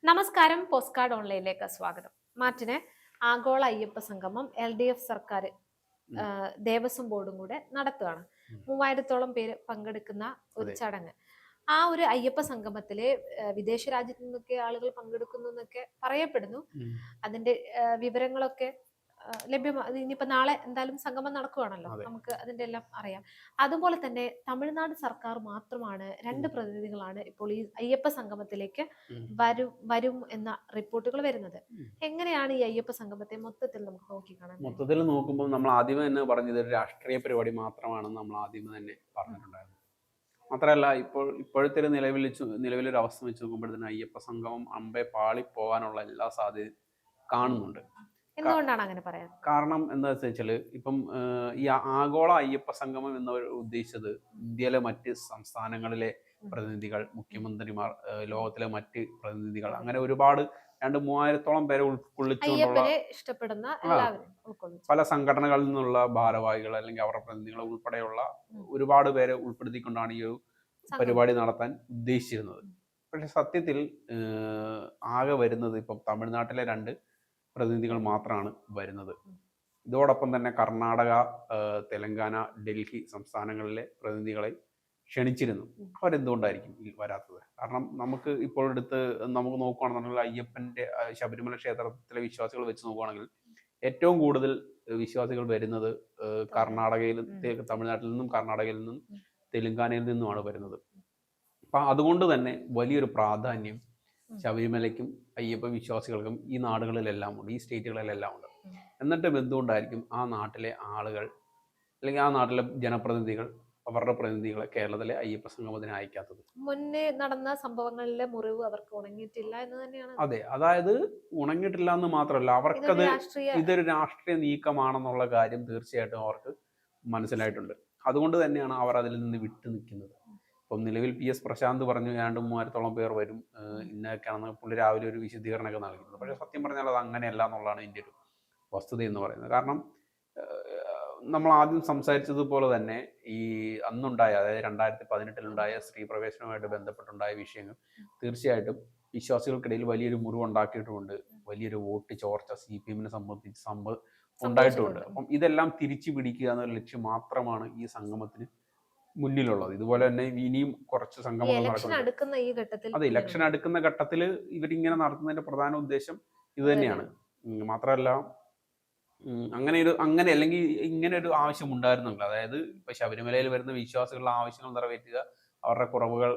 നമസ്കാരം. Post card ഓൺലൈനിലേക്ക് സ്വാഗതം. മാർട്ടിന് ആഗോള അയ്യപ്പ സംഗമം LDF സർക്കാർ ദേവസ്വം ബോർഡും കൂടെ നടത്തുകയാണ്. 3000-ഓളം പേര് പങ്കെടുക്കുന്ന ഒരു ചടങ്ങ്. ആ ഒരു അയ്യപ്പ സംഗമത്തില് വിദേശ രാജ്യത്തു നിന്നൊക്കെ ആളുകൾ പങ്കെടുക്കുന്നു എന്നൊക്കെ പറയപ്പെടുന്നു. അതിന്റെ വിവരങ്ങളൊക്കെ ലഭ്യമാണ്. ഇനിയിപ്പോ നാളെ എന്തായാലും സംഗമം നടക്കുകയാണല്ലോ, നമുക്ക് അതിന്റെ എല്ലാം അറിയാം. അതുപോലെ തന്നെ തമിഴ്നാട് സർക്കാർ മാത്രമാണ് 2 പ്രതിനിധികളാണ് ഇപ്പോൾ ഈ അയ്യപ്പ സംഗമത്തിലേക്ക് വരും എന്ന റിപ്പോർട്ടുകൾ വരുന്നത്. എങ്ങനെയാണ് ഈ അയ്യപ്പ സംഗമത്തെ മൊത്തത്തിൽ നമുക്ക് നോക്കിക്കാണാൻ? മൊത്തത്തിൽ നോക്കുമ്പോൾ നമ്മൾ ആദ്യമേ തന്നെ പറഞ്ഞത് ഒരു രാഷ്ട്രീയ പരിപാടി മാത്രമാണെന്ന് നമ്മൾ ആദ്യമേ തന്നെ പറഞ്ഞിട്ടുണ്ടായിരുന്നു. മാത്രമല്ല ഇപ്പോഴത്തെ ഒരു നിലവിലൊരു അവസ്ഥ വെച്ച് നോക്കുമ്പോഴത്തേന് അയ്യപ്പ സംഗമം അമ്പെ പാളി പോകാനുള്ള എല്ലാ സാധ്യതയും കാണുന്നുണ്ട്. എന്തുകൊണ്ടാണ് അങ്ങനെ പറയാൻ കാരണം എന്താ വെച്ചാൽ ഇപ്പം ഈ ആഗോള അയ്യപ്പ സംഗമം എന്ന് ഉദ്ദേശിച്ചത് ഇന്ത്യയിലെ മറ്റ് സംസ്ഥാനങ്ങളിലെ പ്രതിനിധികൾ, മുഖ്യമന്ത്രിമാർ, ലോകത്തിലെ മറ്റ് പ്രതിനിധികൾ, അങ്ങനെ ഒരുപാട് 2,000-3,000-ഓളം പേരെ ഉൾക്കൊള്ളിച്ചുകൊണ്ടുള്ള പല സംഘടനകളിൽ നിന്നുള്ള ഭാരവാഹികൾ അല്ലെങ്കിൽ അവരുടെ പ്രതിനിധികൾ ഉൾപ്പെടെയുള്ള ഒരുപാട് പേരെ ഉൾപ്പെടുത്തിക്കൊണ്ടാണ് ഈ ഒരു പരിപാടി നടത്താൻ ഉദ്ദേശിച്ചിരുന്നത്. പക്ഷെ സത്യത്തിൽ ആകെ വരുന്നത് ഇപ്പം തമിഴ്നാട്ടിലെ 2 പ്രതിനിധികൾ മാത്രമാണ് വരുന്നത്. ഇതോടൊപ്പം തന്നെ കർണാടക, തെലങ്കാന, ഡൽഹി സംസ്ഥാനങ്ങളിലെ പ്രതിനിധികളെ ക്ഷണിച്ചിരുന്നു. അവരെന്തുകൊണ്ടായിരിക്കും വരാത്തത്? കാരണം നമുക്ക് നമുക്ക് നോക്കുകയാണെന്നുണ്ടെങ്കിൽ അയ്യപ്പന്റെ ശബരിമല ക്ഷേത്രത്തിലെ വിശ്വാസികൾ വെച്ച് നോക്കുകയാണെങ്കിൽ ഏറ്റവും കൂടുതൽ വിശ്വാസികൾ വരുന്നത് തമിഴ്നാട്ടിൽ നിന്നും, കർണാടകയിൽ നിന്നും, തെലുങ്കാനയിൽ നിന്നുമാണ് വരുന്നത്. അപ്പൊ അതുകൊണ്ട് തന്നെ വലിയൊരു പ്രാധാന്യം ശബരിമലയ്ക്കും അയ്യപ്പ വിശ്വാസികൾക്കും ഈ നാടുകളിലെല്ലാം ഉണ്ട്, ഈ സ്റ്റേറ്റുകളിലെല്ലാം ഉണ്ട്. എന്നിട്ടും എന്തുകൊണ്ടായിരിക്കും ആ നാട്ടിലെ ആളുകൾ അല്ലെങ്കിൽ ആ നാട്ടിലെ ജനപ്രതിനിധികൾ അവരുടെ പ്രതിനിധികളെ കേരളത്തിലെ അയ്യപ്പ സംഗമത്തിന് അയക്കാത്തത്? മുന്നേ നടന്ന സംഭവങ്ങളിലെ മുറിവ് അവർക്ക് ഉണങ്ങിയിട്ടില്ല എന്ന് തന്നെയാണ്. അതെ, അതായത് ഉണങ്ങിയിട്ടില്ല എന്ന് മാത്രമല്ല, അവർക്കത് ഇതൊരു രാഷ്ട്രീയ നീക്കമാണെന്നുള്ള കാര്യം തീർച്ചയായിട്ടും അവർക്ക് മനസ്സിലായിട്ടുണ്ട്. അതുകൊണ്ട് തന്നെയാണ് അവർ അതിൽ നിന്ന് വിട്ടു നിൽക്കുന്നത്. ഇപ്പം നിലവിൽ PS പ്രശാന്ത് പറഞ്ഞു 2,000-3,000-ഓളം പേർ വരും, ഇന്നൊക്കെയാണെന്ന് പുള്ളി രാവിലെ ഒരു വിശദീകരണമൊക്കെ നൽകുന്നത്. പക്ഷേ സത്യം പറഞ്ഞാൽ അത് അങ്ങനെയല്ല എന്നുള്ളതാണ് എൻ്റെ ഒരു വസ്തുത എന്ന് പറയുന്നത്. കാരണം നമ്മൾ ആദ്യം സംസാരിച്ചതുപോലെ തന്നെ ഈ അന്നുണ്ടായ, അതായത് 2018-ലുണ്ടായ സ്ത്രീ പ്രവേശനവുമായിട്ട് ബന്ധപ്പെട്ടുണ്ടായ വിഷയങ്ങൾ തീർച്ചയായിട്ടും വിശ്വാസികൾക്കിടയിൽ വലിയൊരു മുറിവുണ്ടാക്കിയിട്ടുമുണ്ട്. വലിയൊരു വോട്ട് ചോർച്ച CPM-നെ സംബന്ധിച്ച് ഉണ്ടായിട്ടുമുണ്ട്. അപ്പം ഇതെല്ലാം തിരിച്ചു പിടിക്കുക എന്നൊരു ലക്ഷ്യം മാത്രമാണ് ഈ സംഗമത്തിന് മുന്നിലുള്ളത്. ഇതുപോലെ തന്നെ ഇനിയും കുറച്ച് സംഗമങ്ങൾ നടക്കുന്നുണ്ട്. അതെ, ഇലക്ഷൻ അടുക്കുന്ന ഘട്ടത്തിൽ ഇവരിങ്ങനെ നടത്തുന്നതിന്റെ പ്രധാന ഉദ്ദേശം ഇത് തന്നെയാണ്. മാത്രമല്ല അങ്ങനെ അല്ലെങ്കിൽ ഇങ്ങനെ ഒരു ആവശ്യം ഉണ്ടായിരുന്നില്ല. അതായത് ഇപ്പൊ ശബരിമലയിൽ വരുന്ന വിശ്വാസികളുടെ ആവശ്യങ്ങൾ നിറവേറ്റുക, അവരുടെ കുറവുകൾ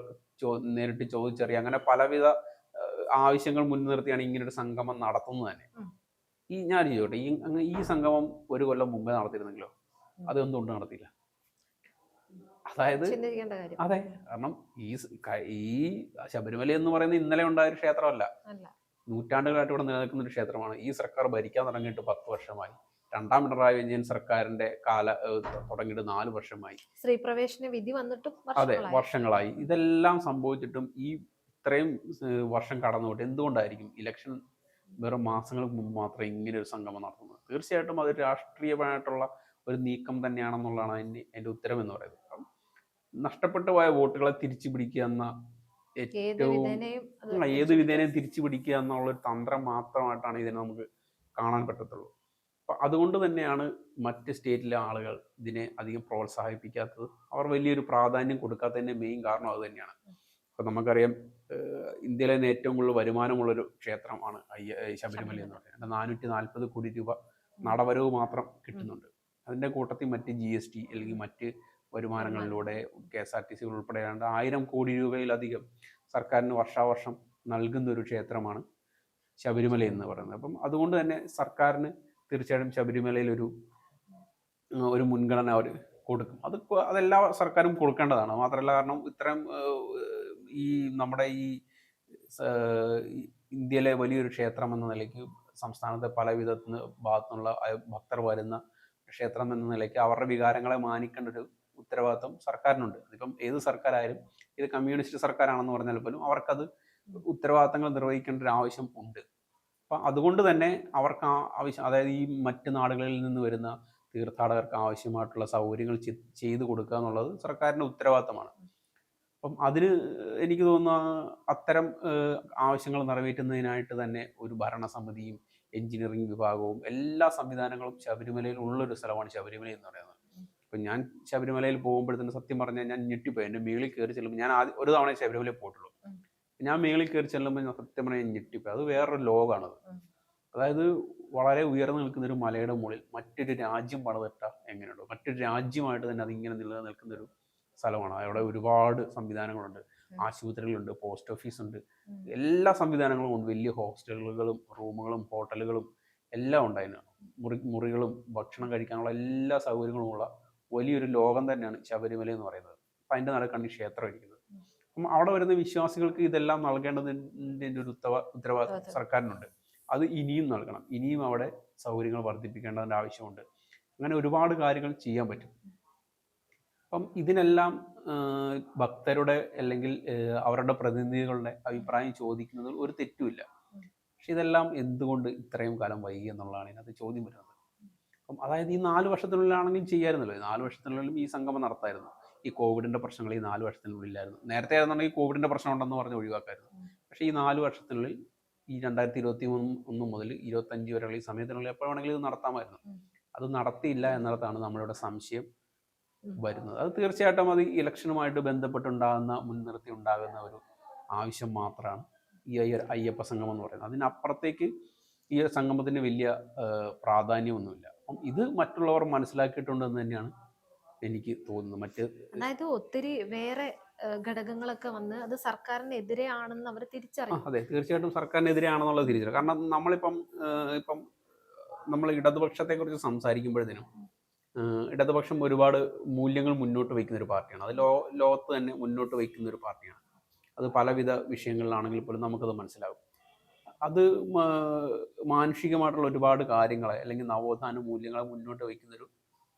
നേരിട്ട് ചോദിച്ചറിയുക, അങ്ങനെ പലവിധ ആവശ്യങ്ങൾ മുൻനിർത്തിയാണ് ഇങ്ങനൊരു സംഗമം നടത്തുന്നത് തന്നെ. ഞാൻ ചോദിച്ചോട്ടെ, ഈ സംഗമം ഒരു കൊല്ലം മുമ്പേ നടത്തിയിരുന്നെങ്കിലോ? അതെന്തുകൊണ്ട് നടത്തിയില്ല? അതായത് അതെ, കാരണം ഈ ശബരിമല എന്ന് പറയുന്നത് ഇന്നലെ ഉണ്ടായ ഒരു ക്ഷേത്രമല്ല, നൂറ്റാണ്ടുകളായിട്ട് ഇവിടെ നിലനിൽക്കുന്ന ഒരു ക്ഷേത്രമാണ്. ഈ സർക്കാർ ഭരിക്കാൻ തുടങ്ങിയിട്ട് 10 വർഷമായി. 2ാം പിണറായി വിജയൻ സർക്കാരിന്റെ തുടങ്ങിയിട്ട് 4 വർഷമായി. സ്ത്രീ പ്രവേശന വിധി വന്നിട്ടും അതെ, വർഷങ്ങളായി. ഇതെല്ലാം സംഭവിച്ചിട്ടും ഈ ഇത്രയും വർഷം കടന്നുപോയിട്ട് എന്തുകൊണ്ടായിരിക്കും ഇലക്ഷൻ വെറും മാസങ്ങൾക്ക് മുമ്പ് മാത്രമേ ഇങ്ങനെ ഒരു സംഗമം നടത്തുന്നത്? തീർച്ചയായിട്ടും അത് രാഷ്ട്രീയമായിട്ടുള്ള ഒരു നീക്കം തന്നെയാണെന്നുള്ളതാണ് അതിന്റെ ഉത്തരം എന്ന് പറയുന്നത്. നഷ്ടപ്പെട്ടു പോയ വോട്ടുകളെ തിരിച്ചു പിടിക്കുക എന്ന ഏത് വിധേനയും തിരിച്ചു പിടിക്കുക എന്നുള്ള ഒരു തന്ത്രം മാത്രമായിട്ടാണ് ഇതിനെ നമുക്ക് കാണാൻ പറ്റത്തുള്ളൂ. അപ്പൊ അതുകൊണ്ട് തന്നെയാണ് മറ്റ് സ്റ്റേറ്റിലെ ആളുകൾ ഇതിനെ അധികം പ്രോത്സാഹിപ്പിക്കാത്തത്. അവർ വലിയൊരു പ്രാധാന്യം കൊടുക്കാത്തതിന്റെ മെയിൻ കാരണം അത് തന്നെയാണ്. അപ്പൊ നമുക്കറിയാം, ഇന്ത്യയിലെ തന്നെ ഏറ്റവും കൂടുതൽ വരുമാനമുള്ളൊരു ക്ഷേത്രമാണ് ശബരിമല എന്ന് പറയുന്നത്. 440 കോടി രൂപ നടവരവ് മാത്രം കിട്ടുന്നുണ്ട്. അതിന്റെ കൂട്ടത്തിൽ മറ്റ് GST അല്ലെങ്കിൽ മറ്റ് വരുമാനങ്ങളിലൂടെ KSRTC ഉൾപ്പെടെ 1000 കോടി രൂപയിലധികം സർക്കാരിന് വർഷാവർഷം നൽകുന്ന ഒരു ക്ഷേത്രമാണ് ശബരിമല എന്ന് പറയുന്നത്. അപ്പം അതുകൊണ്ട് തന്നെ സർക്കാരിന് തീർച്ചയായിട്ടും ശബരിമലയിൽ ഒരു മുൻഗണന അവർ കൊടുക്കും. അതെല്ലാ സർക്കാരും കൊടുക്കേണ്ടതാണ്. മാത്രമല്ല, കാരണം ഇത്തരം നമ്മുടെ ഈ ഇന്ത്യയിലെ വലിയൊരു ക്ഷേത്രം എന്ന നിലയ്ക്ക് സംസ്ഥാനത്തെ പല ഭാഗത്തുനിന്നുള്ള ഭക്തർ വരുന്ന ക്ഷേത്രം എന്ന നിലയ്ക്ക് അവരുടെ വികാരങ്ങളെ മാനിക്കേണ്ട ഒരു ഉത്തരവാദിത്വം സർക്കാരിനുണ്ട്. അതിപ്പം ഏത് സർക്കാരായാലും, ഇത് കമ്മ്യൂണിസ്റ്റ് സർക്കാരാണെന്ന് പറഞ്ഞാൽ പോലും അവർക്കത് ഉത്തരവാദിത്തങ്ങൾ നിർവഹിക്കേണ്ട ഒരു ആവശ്യം ഉണ്ട്. അപ്പം അതുകൊണ്ട് തന്നെ അവർക്ക് ആവശ്യം, അതായത് ഈ മറ്റ് നാടുകളിൽ നിന്ന് വരുന്ന തീർത്ഥാടകർക്ക് ആവശ്യമായിട്ടുള്ള സൗകര്യങ്ങൾ ചെയ്തു കൊടുക്കുക എന്നുള്ളത് സർക്കാരിൻ്റെ ഉത്തരവാദിത്തമാണ്. അപ്പം അതിന് എനിക്ക് തോന്നുന്ന അത്തരം ആവശ്യങ്ങൾ നിറവേറ്റുന്നതിനായിട്ട് തന്നെ ഒരു ഭരണസമിതിയും എഞ്ചിനീയറിംഗ് വിഭാഗവും എല്ലാ സംവിധാനങ്ങളും ശബരിമലയിൽ ഉള്ളൊരു സ്ഥലമാണ് ശബരിമല എന്ന് പറയുന്നത്. ഇപ്പം ഞാൻ ശബരിമലയിൽ പോകുമ്പോഴത്തേന് സത്യം പറഞ്ഞാൽ ഞാൻ ഞെട്ടിപ്പോയി. എൻ്റെ മേളിൽ കയറി ചെല്ലുമ്പോൾ ഞാൻ ഒരു തവണ ശബരിമലയിൽ പോയിട്ടുള്ളൂ. ഞാൻ മേളിൽ കയറി ചെല്ലുമ്പോൾ ഞാൻ സത്യം പറഞ്ഞാൽ ഞാൻ ഞെട്ടിപ്പോയി. അത് വേറൊരു ലോകമാണത്. അതായത് വളരെ ഉയർന്നു നിൽക്കുന്ന ഒരു മലയുടെ മുകളിൽ മറ്റൊരു രാജ്യം പണിതിട്ട എങ്ങനെയുണ്ടോ മറ്റൊരു രാജ്യമായിട്ട് തന്നെ അതിങ്ങനെ നിലനിൽക്കുന്ന ഒരു സ്ഥലമാണ്. അവിടെ ഒരുപാട് സംവിധാനങ്ങളുണ്ട്, ആശുപത്രികളുണ്ട്, പോസ്റ്റ് ഓഫീസ് ഉണ്ട്, എല്ലാ സംവിധാനങ്ങളും ഉണ്ട്. വലിയ ഹോസ്റ്റലുകളും റൂമുകളും ഹോട്ടലുകളും എല്ലാം ഉണ്ട്. അതിന് മുറികളും ഭക്ഷണം കഴിക്കാനുള്ള എല്ലാ സൗകര്യങ്ങളുമുള്ള വലിയൊരു ലോകം തന്നെയാണ് ശബരിമല എന്ന് പറയുന്നത്. അപ്പം അതിൻ്റെ നടുക്കാണ് ഈ ക്ഷേത്രം ഇരിക്കുന്നത്. അപ്പം അവിടെ വരുന്ന വിശ്വാസികൾക്ക് ഇതെല്ലാം നൽകേണ്ടതിൻ്റെ ഒരു ഉത്തരവാദിത്വം സർക്കാരിനുണ്ട്. അത് ഇനിയും നൽകണം. ഇനിയും അവിടെ സൗകര്യങ്ങൾ വർദ്ധിപ്പിക്കേണ്ടതിൻ്റെ ആവശ്യമുണ്ട്. അങ്ങനെ ഒരുപാട് കാര്യങ്ങൾ ചെയ്യാൻ പറ്റും. അപ്പം ഇതിനെല്ലാം ഭക്തരുടെ അല്ലെങ്കിൽ അവരുടെ പ്രതിനിധികളുടെ അഭിപ്രായം ചോദിക്കുന്നതിൽ ഒരു തെറ്റുമില്ല. പക്ഷെ ഇതെല്ലാം എന്തുകൊണ്ട് ഇത്രയും കാലം വൈകി എന്നുള്ളതാണ് ഇതിനകത്ത് ചോദ്യം വരുന്നത്. അപ്പം അതായത് ഈ 4 വർഷത്തിനുള്ളിലാണെങ്കിലും ചെയ്യാമായിരുന്നല്ലോ. 4 വർഷത്തിനുള്ളിലും ഈ സംഗമം നടത്തായിരുന്നു. ഈ കോവിഡിൻ്റെ പ്രശ്നങ്ങൾ ഈ 4 വർഷത്തിനുള്ളിലായിരുന്നു. നേരത്തെ ആയിരുന്നുണ്ടെങ്കിൽ കോവിഡിൻ്റെ പ്രശ്നം ഉണ്ടെന്ന് പറഞ്ഞ് ഒഴിവാക്കായിരുന്നു. പക്ഷേ ഈ 4 വർഷത്തിനുള്ളിൽ ഈ 2021 മുതൽ 25 വരെയുള്ള ഈ സമയത്തിനുള്ളിൽ എപ്പോൾ വേണമെങ്കിലും ഇത് നടത്താമായിരുന്നു. അത് നടത്തിയില്ല എന്നിടത്താണ് നമ്മളുടെ സംശയം വരുന്നത്. അത് തീർച്ചയായിട്ടും അത് ഇലക്ഷനുമായിട്ട് ബന്ധപ്പെട്ടുണ്ടാകുന്ന മുൻനിർത്തി ഉണ്ടാകുന്ന ഒരു ആവശ്യം മാത്രമാണ് ഈ അയ്യപ്പ സംഗമം എന്ന് പറയുന്നത്. അതിനപ്പുറത്തേക്ക് ഈ സംഗമത്തിന് വലിയ പ്രാധാന്യമൊന്നുമില്ല. അപ്പം ഇത് മറ്റുള്ളവർ മനസ്സിലാക്കിയിട്ടുണ്ടെന്ന് തന്നെയാണ് എനിക്ക് തോന്നുന്നത്. അതായത് ഒത്തിരി വേറെ ഘടകങ്ങളൊക്കെ വന്ന് അത് സർക്കാരിനെതിരെയാണെന്ന് അവർ തിരിച്ചറിയും. അതെ, തീർച്ചയായിട്ടും സർക്കാരിനെതിരെയാണെന്നുള്ളത് തിരിച്ചറിയും. കാരണം നമ്മളിപ്പം നമ്മൾ ഇടതുപക്ഷത്തെ കുറിച്ച് സംസാരിക്കുമ്പോഴത്തേനും ഇടതുപക്ഷം ഒരുപാട് മൂല്യങ്ങൾ മുന്നോട്ട് വയ്ക്കുന്ന ഒരു പാർട്ടിയാണ്. അത് ലോകത്ത് തന്നെ മുന്നോട്ട് വയ്ക്കുന്ന ഒരു പാർട്ടിയാണ്. അത് പലവിധ വിഷയങ്ങളിലാണെങ്കിൽ പോലും നമുക്കത് മനസ്സിലാകും. അത് മാനുഷികമായിട്ടുള്ള ഒരുപാട് കാര്യങ്ങളെ അല്ലെങ്കിൽ നവോത്ഥാന മൂല്യങ്ങളെ മുന്നോട്ട് വയ്ക്കുന്നൊരു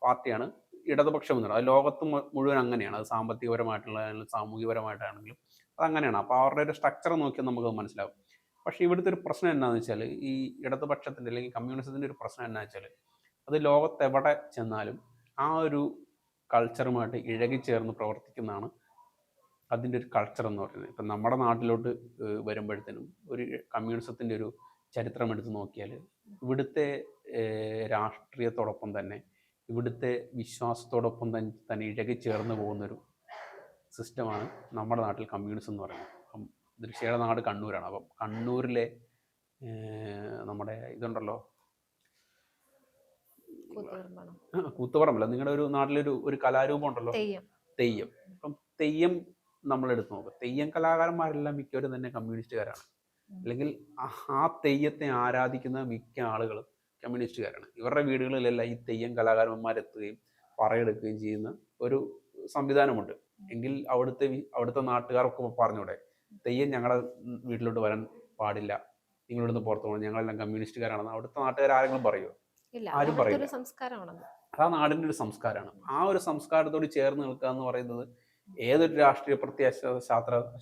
പാർട്ടിയാണ് ഇടതുപക്ഷം എന്നുള്ളത്. അത് ലോകത്ത് മുഴുവൻ അങ്ങനെയാണ്. അത് സാമ്പത്തികപരമായിട്ടുള്ള സാമൂഹികപരമായിട്ടാണെങ്കിലും അതങ്ങനെയാണ്. അപ്പോൾ അവരുടെ ഒരു സ്ട്രക്ചർ നോക്കിയാൽ നമുക്കത് മനസ്സിലാകും. പക്ഷേ ഇവിടുത്തെ ഒരു പ്രശ്നം എന്താണെന്ന് വെച്ചാൽ ഈ ഇടതുപക്ഷത്തിൻ്റെ അല്ലെങ്കിൽ കമ്മ്യൂണിസത്തിൻ്റെ ഒരു പ്രശ്നം എന്താണെന്ന് വെച്ചാൽ അത് ലോകത്തെവിടെ ചെന്നാലും ആ ഒരു കൾച്ചറുമായിട്ട് ഇഴകിച്ചേർന്ന് പ്രവർത്തിക്കുന്നതാണ് അതിൻ്റെ ഒരു കൾച്ചർ എന്ന് പറയുന്നത്. ഇപ്പം നമ്മുടെ നാട്ടിലോട്ട് വരുമ്പോഴത്തേനും ഒരു കമ്മ്യൂണിസത്തിൻ്റെ ഒരു ചരിത്രം എടുത്ത് നോക്കിയാൽ ഇവിടുത്തെ രാഷ്ട്രീയത്തോടൊപ്പം തന്നെ ഇവിടുത്തെ വിശ്വാസത്തോടൊപ്പം തന്നെ ഇഴകിച്ചേർന്ന് പോകുന്നൊരു സിസ്റ്റമാണ് നമ്മുടെ നാട്ടിൽ കമ്മ്യൂണിസം എന്ന് പറയുന്നത്. അപ്പം ദൃശ്യയുടെ നാട് കണ്ണൂരാണ്. അപ്പം കണ്ണൂരിലെ നമ്മുടെ ഇതുണ്ടല്ലോ കൂത്തുപറമ്പല്ല, നിങ്ങളുടെ ഒരു നാട്ടിലൊരു കലാരൂപം ഉണ്ടല്ലോ, തെയ്യം. അപ്പം തെയ്യം നമ്മളെടുത്ത് നോക്കുക. തെയ്യം കലാകാരന്മാരെല്ലാം മിക്കവരും തന്നെ കമ്മ്യൂണിസ്റ്റുകാരാണ്. അല്ലെങ്കിൽ ആ തെയ്യത്തെ ആരാധിക്കുന്ന മിക്ക ആളുകളും കമ്മ്യൂണിസ്റ്റുകാരാണ്. ഇവരുടെ വീടുകളിലെല്ലാം ഈ തെയ്യം കലാകാരന്മാരെത്തുകയും പറയെടുക്കുകയും ചെയ്യുന്ന ഒരു സംവിധാനമുണ്ട്. എങ്കിൽ അവിടുത്തെ നാട്ടുകാർക്ക് പറഞ്ഞൂടെ തെയ്യം ഞങ്ങളുടെ വീട്ടിലോട്ട് വരാൻ പാടില്ല, നിങ്ങളിവിടുന്ന് പുറത്തു പോകണം, ഞങ്ങളെല്ലാം കമ്മ്യൂണിസ്റ്റുകാരാണെന്ന് അവിടുത്തെ നാട്ടുകാർ ആരെങ്കിലും പറയുമോ? ആരും പറയില്ല. ആ നാടിൻ്റെ ഒരു സംസ്കാരമാണ്. ആ ഒരു സംസ്കാരത്തോട് ചേർന്ന് നിൽക്കുക എന്ന് പറയുന്നത് ഏതൊരു രാഷ്ട്രീയ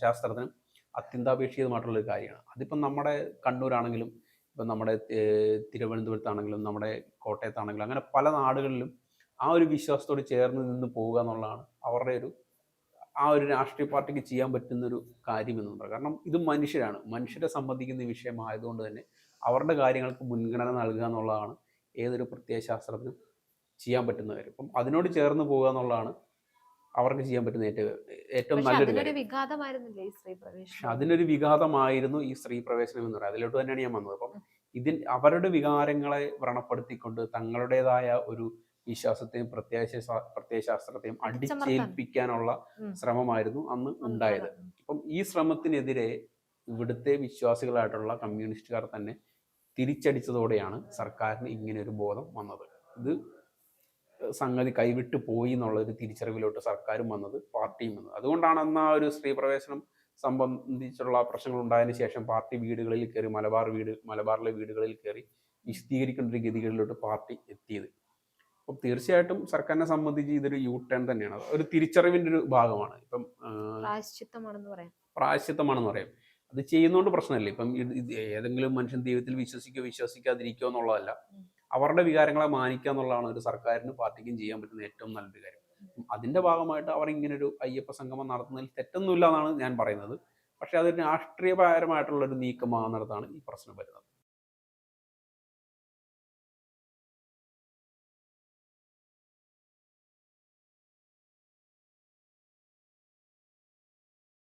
ശാസ്ത്രത്തിനും അത്യന്താപേക്ഷിതമായിട്ടുള്ളൊരു കാര്യമാണ്. അതിപ്പം നമ്മുടെ കണ്ണൂരാണെങ്കിലും ഇപ്പം നമ്മുടെ തിരുവനന്തപുരത്താണെങ്കിലും നമ്മുടെ കോട്ടയത്താണെങ്കിലും അങ്ങനെ പല നാടുകളിലും ആ ഒരു വിശ്വാസത്തോട് ചേർന്ന് നിന്ന് പോവുക എന്നുള്ളതാണ് അവരുടെ ആ ഒരു രാഷ്ട്രീയ പാർട്ടിക്ക് ചെയ്യാൻ പറ്റുന്നൊരു കാര്യം എന്ന് പറയുന്നത്. കാരണം ഇത് മനുഷ്യരെ സംബന്ധിക്കുന്ന വിഷയമായതുകൊണ്ട് തന്നെ അവരുടെ കാര്യങ്ങൾക്ക് മുൻഗണന നൽകുക എന്നുള്ളതാണ് ഏതൊരു പ്രത്യയശാസ്ത്രത്തിനും ചെയ്യാൻ പറ്റുന്ന കാര്യം. അപ്പം അതിനോട് ചേർന്ന് പോവുക എന്നുള്ളതാണ് അവർക്ക് ചെയ്യാൻ പറ്റുന്ന ഏറ്റവും നല്ലൊരു കാര്യം. അതിനൊരു വിഘാതമായിരുന്നു ഈ സ്ത്രീ പ്രവേശനം എന്ന് പറയുന്നത്. അതിലോട്ട് തന്നെയാണ് ഞാൻ വന്നത്. അപ്പം അവരുടെ വികാരങ്ങളെ വ്രണപ്പെടുത്തിക്കൊണ്ട് തങ്ങളുടേതായ ഒരു വിശ്വാസത്തെയും പ്രത്യയശാസ്ത്രത്തെയും അടിച്ചേൽപ്പിക്കാനുള്ള ശ്രമമായിരുന്നു അന്ന് ഉണ്ടായത്. അപ്പം ഈ ശ്രമത്തിനെതിരെ ഇവിടുത്തെ വിശ്വാസികളായിട്ടുള്ള കമ്മ്യൂണിസ്റ്റുകാർ തന്നെ തിരിച്ചടിച്ചതോടെയാണ് സർക്കാരിന് ഇങ്ങനെ ഒരു ബോധം വന്നത്. ഇത് സംഗതി കൈവിട്ട് പോയി എന്നുള്ളൊരു തിരിച്ചറിവിലോട്ട് സർക്കാരും വന്നത്, പാർട്ടിയും വന്നത്. അതുകൊണ്ടാണ് അന്ന് ആ ഒരു സ്ത്രീ പ്രവേശനം സംബന്ധിച്ചുള്ള പ്രശ്നങ്ങൾ ഉണ്ടായതിനു ശേഷം പാർട്ടി വീടുകളിൽ കയറി മലബാറിലെ വീടുകളിൽ കയറി വിശദീകരിക്കേണ്ട ഒരു ഗതികളിലോട്ട് പാർട്ടി എത്തിയത്. അപ്പം തീർച്ചയായിട്ടും സർക്കാരിനെ സംബന്ധിച്ച് ഇതൊരു ടേൺ തന്നെയാണ്. ഒരു തിരിച്ചറിവിൻ്റെ ഒരു ഭാഗമാണ്. ഇപ്പം പ്രായശ്ചിത്തമാണെന്ന് പറയാം. അത് ചെയ്യുന്നതുകൊണ്ട് പ്രശ്നമില്ല. ഇപ്പം ഏതെങ്കിലും മനുഷ്യൻ ദൈവത്തിൽ വിശ്വസിക്കാതിരിക്കുക എന്നുള്ളതല്ല, അവരുടെ വികാരങ്ങളെ മാനിക്കുക എന്നുള്ളതാണ് ഒരു സർക്കാരിനും പാർട്ടിക്കും ചെയ്യാൻ പറ്റുന്ന ഏറ്റവും നല്ലൊരു കാര്യം. അതിന്റെ ഭാഗമായിട്ട് അവർ ഇങ്ങനെ ഒരു അയ്യപ്പ സംഗമം നടത്തുന്നതിൽ തെറ്റൊന്നുമില്ല എന്നാണ് ഞാൻ പറയുന്നത്. പക്ഷെ അത് രാഷ്ട്രീയപരമായിട്ടുള്ള ഒരു നീക്കമാകുന്നിടത്താണ് ഈ പ്രശ്നം വരുന്നത്.